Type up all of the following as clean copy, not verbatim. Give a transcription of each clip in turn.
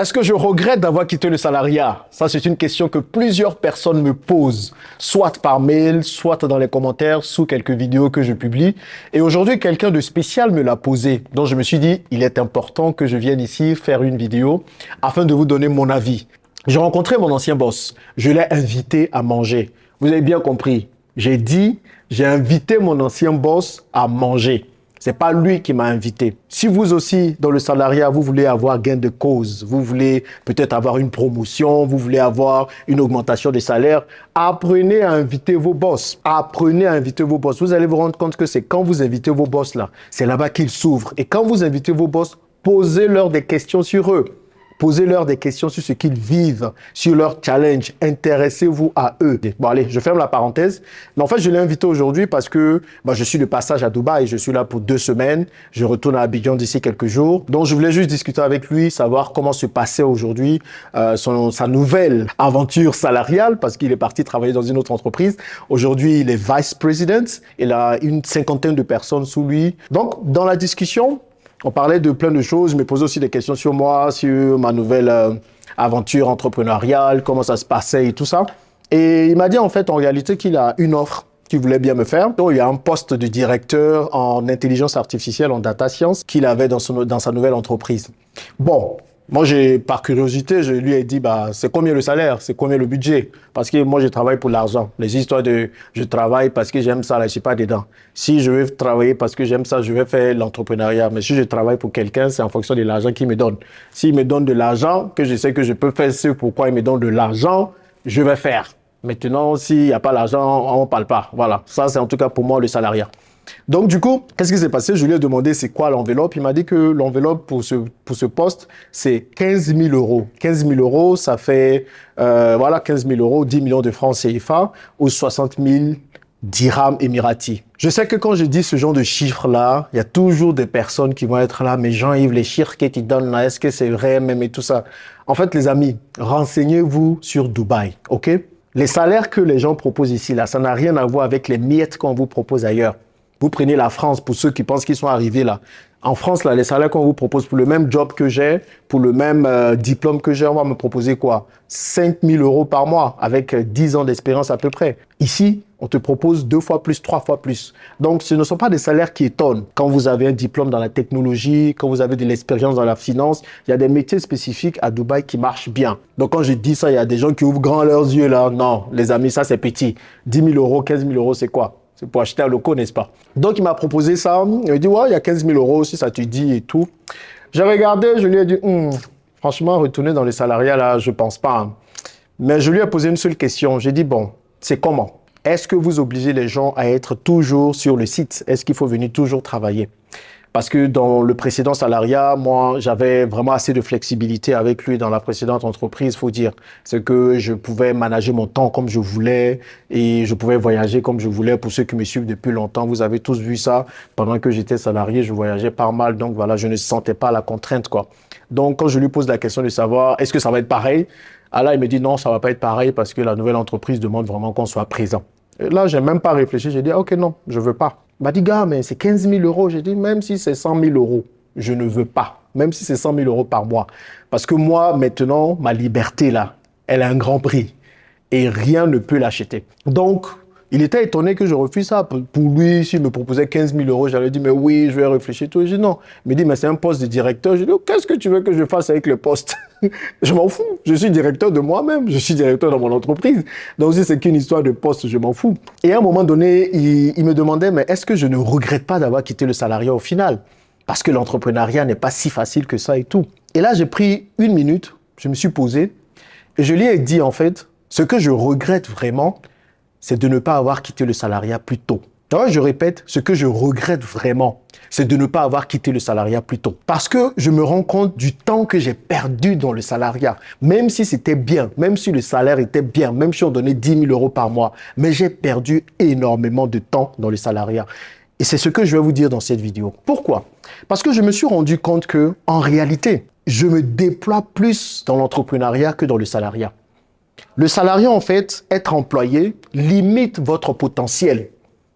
Est-ce que je regrette d'avoir quitté le salariat? Ça, c'est une question que plusieurs personnes me posent, soit par mail, soit dans les commentaires, sous quelques vidéos que je publie. Et aujourd'hui, quelqu'un de spécial me l'a posé. Donc, je me suis dit, il est important que je vienne ici faire une vidéo afin de vous donner mon avis. J'ai rencontré mon ancien boss. Je l'ai invité à manger. Vous avez bien compris. J'ai invité mon ancien boss à manger. C'est pas lui qui m'a invité. Si vous aussi, dans le salariat, vous voulez avoir gain de cause, vous voulez peut-être avoir une promotion, vous voulez avoir une augmentation de salaire, apprenez à inviter vos boss. Apprenez à inviter vos boss. Vous allez vous rendre compte que c'est quand vous invitez vos boss là, c'est là-bas qu'ils s'ouvrent. Et quand vous invitez vos boss, posez-leur des questions sur eux. Posez-leur des questions sur ce qu'ils vivent, sur leurs challenges. Intéressez-vous à eux. Bon, allez, je ferme la parenthèse. Mais en fait, je l'ai invité aujourd'hui parce que je suis de passage à Dubaï. Je suis là pour 2 semaines. Je retourne à Abidjan d'ici quelques jours. Donc, je voulais juste discuter avec lui, savoir comment se passait aujourd'hui sa nouvelle aventure salariale parce qu'il est parti travailler dans une autre entreprise. Aujourd'hui, il est vice president. Il a une 50aine de personnes sous lui. Donc, dans la discussion, on parlait de plein de choses, je me posais aussi des questions sur moi, sur ma nouvelle aventure entrepreneuriale, comment ça se passait et tout ça. Et il m'a dit en fait, en réalité, qu'il a une offre qu'il voulait bien me faire. Donc, il y a un poste de directeur en intelligence artificielle, en data science, qu'il avait dans sa nouvelle entreprise. Bon, moi, par curiosité, je lui ai dit, c'est combien le salaire, c'est combien le budget? Parce que moi, je travaille pour l'argent. Les histoires de je travaille parce que j'aime ça, là, je suis pas dedans. Si je veux travailler parce que j'aime ça, je vais faire l'entrepreneuriat. Mais si je travaille pour quelqu'un, c'est en fonction de l'argent qu'il me donne. S'il me donne de l'argent, que je sais que je peux faire ce pourquoi il me donne de l'argent, je vais faire. Maintenant, s'il n'y a pas l'argent, on ne parle pas. Voilà. Ça, c'est en tout cas pour moi le salariat. Donc, du coup, qu'est-ce qui s'est passé? Je lui ai demandé c'est quoi l'enveloppe. Il m'a dit que l'enveloppe pour ce poste, c'est 15 000 euros. 15 000 euros, ça fait, 15 000 euros, 10 millions de francs CFA ou 60 000 dirhams émiratis. Je sais que quand je dis ce genre de chiffres-là, il y a toujours des personnes qui vont être là, mais Jean-Yves, les chiffres que tu donnes là, est-ce que c'est vrai même et tout ça? En fait, les amis, renseignez-vous sur Dubaï, ok? Les salaires que les gens proposent ici, là, ça n'a rien à voir avec les miettes qu'on vous propose ailleurs. Vous prenez la France pour ceux qui pensent qu'ils sont arrivés là. En France, là, les salaires qu'on vous propose pour le même job que j'ai, pour le même diplôme que j'ai, on va me proposer quoi? 5 000 euros par mois avec 10 ans d'expérience à peu près. Ici, on te propose 2 fois plus, 3 fois plus. Donc, ce ne sont pas des salaires qui étonnent. Quand vous avez un diplôme dans la technologie, quand vous avez de l'expérience dans la finance, il y a des métiers spécifiques à Dubaï qui marchent bien. Donc, quand je dis ça, il y a des gens qui ouvrent grand leurs yeux là. Non, les amis, ça c'est petit. 10 000 euros, 15 000 euros, c'est quoi? C'est pour acheter un loco, n'est-ce pas? Donc, il m'a proposé ça. Il m'a dit, ouais, il y a 15 000 euros si ça te dit et tout. J'ai regardé, je lui ai dit, franchement, retourner dans le salariat, là, je pense pas. Mais je lui ai posé une seule question. J'ai dit, bon, c'est comment? Est-ce que vous obligez les gens à être toujours sur le site? Est-ce qu'il faut venir toujours travailler? Parce que dans le précédent salariat, moi, j'avais vraiment assez de flexibilité avec lui dans la précédente entreprise, faut dire. C'est que je pouvais manager mon temps comme je voulais et je pouvais voyager comme je voulais. Pour ceux qui me suivent depuis longtemps, vous avez tous vu ça. Pendant que j'étais salarié, je voyageais pas mal. Donc voilà, je ne sentais pas la contrainte, quoi. Donc quand je lui pose la question de savoir, est-ce que ça va être pareil? Ah là, il me dit non, ça va pas être pareil parce que la nouvelle entreprise demande vraiment qu'on soit présent. Et là, j'ai même pas réfléchi. J'ai dit, ok, non, je veux pas. Il m'a dit, gars, mais c'est 15 000 euros. J'ai dit, même si c'est 100 000 euros, je ne veux pas. Même si c'est 100 000 euros par mois. Parce que moi, maintenant, ma liberté, là, elle a un grand prix. Et rien ne peut l'acheter. Donc, il était étonné que je refuse ça. Pour lui, s'il me proposait 15 000 euros, j'allais dire, mais oui, je vais réfléchir. Tout. Je dis non. Il me dit, mais c'est un poste de directeur. Je dis, oh, qu'est-ce que tu veux que je fasse avec le poste? Je m'en fous. Je suis directeur de moi-même. Je suis directeur dans mon entreprise. Donc, si c'est qu'une histoire de poste, je m'en fous. Et à un moment donné, il me demandait, mais est-ce que je ne regrette pas d'avoir quitté le salariat au final? Parce que l'entrepreneuriat n'est pas si facile que ça et tout. Et là, j'ai pris 1 minute. Je me suis posé. Et je lui ai dit, en fait, ce que je regrette vraiment, c'est de ne pas avoir quitté le salariat plus tôt. Alors, je répète, ce que je regrette vraiment, c'est de ne pas avoir quitté le salariat plus tôt. Parce que je me rends compte du temps que j'ai perdu dans le salariat. Même si c'était bien, même si le salaire était bien, même si on donnait 10 000 euros par mois, mais j'ai perdu énormément de temps dans le salariat. Et c'est ce que je vais vous dire dans cette vidéo. Pourquoi? Parce que je me suis rendu compte que, en réalité, je me déploie plus dans l'entrepreneuriat que dans le salariat. Le salariat, en fait, être employé, limite votre potentiel.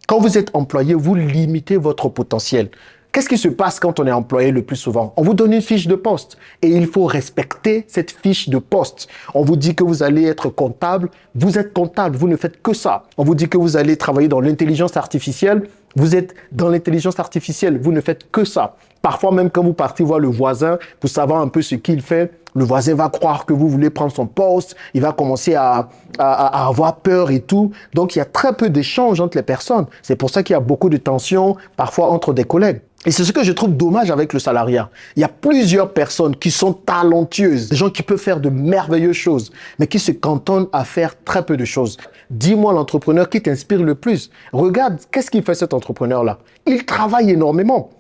Quand vous êtes employé, vous limitez votre potentiel. Qu'est-ce qui se passe quand on est employé le plus souvent? On vous donne une fiche de poste et il faut respecter cette fiche de poste. On vous dit que vous allez être comptable, vous êtes comptable, vous ne faites que ça. On vous dit que vous allez travailler dans l'intelligence artificielle, vous êtes dans l'intelligence artificielle, vous ne faites que ça. Parfois même quand vous partez voir le voisin pour savoir un peu ce qu'il fait, le voisin va croire que vous voulez prendre son poste, il va commencer à avoir peur et tout. Donc il y a très peu d'échanges entre les personnes. C'est pour ça qu'il y a beaucoup de tensions parfois entre des collègues. Et c'est ce que je trouve dommage avec le salariat. Il y a plusieurs personnes qui sont talentueuses, des gens qui peuvent faire de merveilleuses choses, mais qui se cantonnent à faire très peu de choses. Dis-moi l'entrepreneur qui t'inspire le plus. Regarde, qu'est-ce qu'il fait cet entrepreneur-là? Il travaille énormément.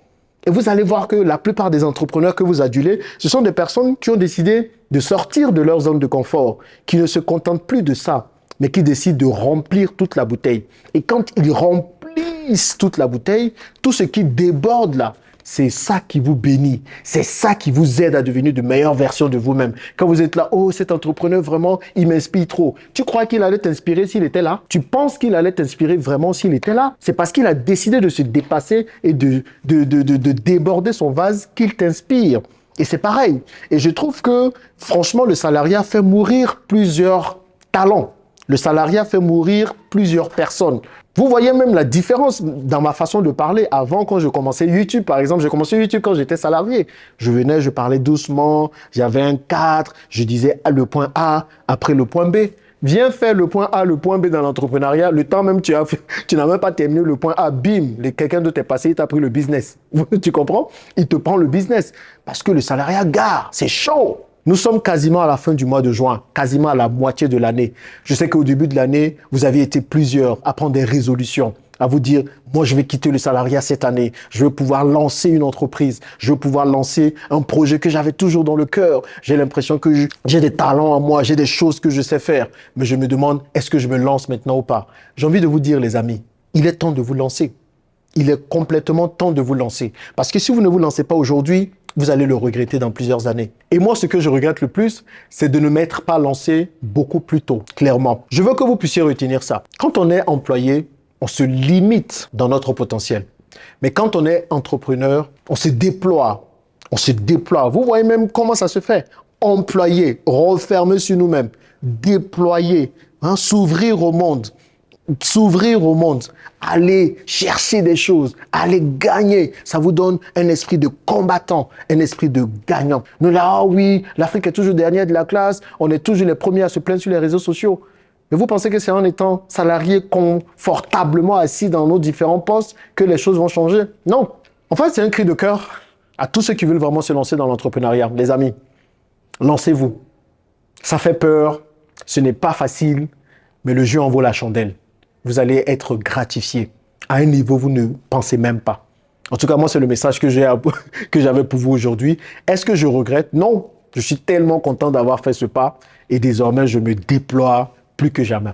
Et vous allez voir que la plupart des entrepreneurs que vous adulez, ce sont des personnes qui ont décidé de sortir de leur zone de confort, qui ne se contentent plus de ça, mais qui décident de remplir toute la bouteille. Et quand ils remplissent toute la bouteille, tout ce qui déborde là, c'est ça qui vous bénit. C'est ça qui vous aide à devenir de meilleures versions de vous-même. Quand vous êtes là, oh, cet entrepreneur, vraiment, il m'inspire trop. Tu crois qu'il allait t'inspirer s'il était là? Tu penses qu'il allait t'inspirer vraiment s'il était là? C'est parce qu'il a décidé de se dépasser et de déborder son vase qu'il t'inspire. Et c'est pareil. Et je trouve que, franchement, le salariat fait mourir plusieurs talents. Le salariat fait mourir plusieurs personnes. Vous voyez même la différence dans ma façon de parler. Avant, quand je commençais YouTube, par exemple, j'ai commencé YouTube quand j'étais salarié. Je venais, je parlais doucement, j'avais un cadre, je disais le point A, après le point B. Viens faire le point A, le point B dans l'entrepreneuriat. Le temps même, tu n'as même pas terminé le point A, bim, quelqu'un de tes passés, il t'a pris le business. Tu comprends? Il te prend le business. Parce que le salariat, gare, c'est chaud. Nous sommes quasiment à la fin du mois de juin, quasiment à la moitié de l'année. Je sais qu'au début de l'année, vous avez été plusieurs à prendre des résolutions, à vous dire, moi je vais quitter le salariat cette année, je veux pouvoir lancer une entreprise, je veux pouvoir lancer un projet que j'avais toujours dans le cœur. J'ai l'impression que j'ai des talents en moi, j'ai des choses que je sais faire, mais je me demande, est-ce que je me lance maintenant ou pas? J'ai envie de vous dire, les amis, il est temps de vous lancer. Il est complètement temps de vous lancer. Parce que si vous ne vous lancez pas aujourd'hui, vous allez le regretter dans plusieurs années. Et moi, ce que je regrette le plus, c'est de ne m'être pas lancé beaucoup plus tôt, clairement. Je veux que vous puissiez retenir ça. Quand on est employé, on se limite dans notre potentiel. Mais quand on est entrepreneur, on se déploie. On se déploie. Vous voyez même comment ça se fait. Employer, refermer sur nous-mêmes, déployer, s'ouvrir au monde. S'ouvrir au monde, aller chercher des choses, aller gagner. Ça vous donne un esprit de combattant, un esprit de gagnant. Nous là, ah oui, l'Afrique est toujours dernière de la classe, on est toujours les premiers à se plaindre sur les réseaux sociaux. Mais vous pensez que c'est en étant salarié confortablement assis dans nos différents postes que les choses vont changer? Non. En fait, c'est un cri de cœur à tous ceux qui veulent vraiment se lancer dans l'entrepreneuriat. Les amis, lancez-vous. Ça fait peur, ce n'est pas facile, mais le jeu en vaut la chandelle. Vous allez être gratifié à un niveau où vous ne pensez même pas. En tout cas, moi, c'est le message que j'avais pour vous aujourd'hui. Est-ce que je regrette? Non. Je suis tellement content d'avoir fait ce pas et désormais, je me déploie plus que jamais.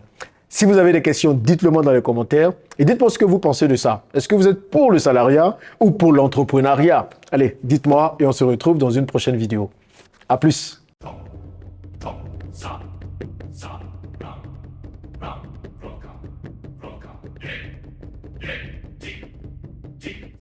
Si vous avez des questions, dites-le moi dans les commentaires et dites-moi ce que vous pensez de ça. Est-ce que vous êtes pour le salariat ou pour l'entrepreneuriat? Allez, dites-moi et on se retrouve dans une prochaine vidéo. À plus.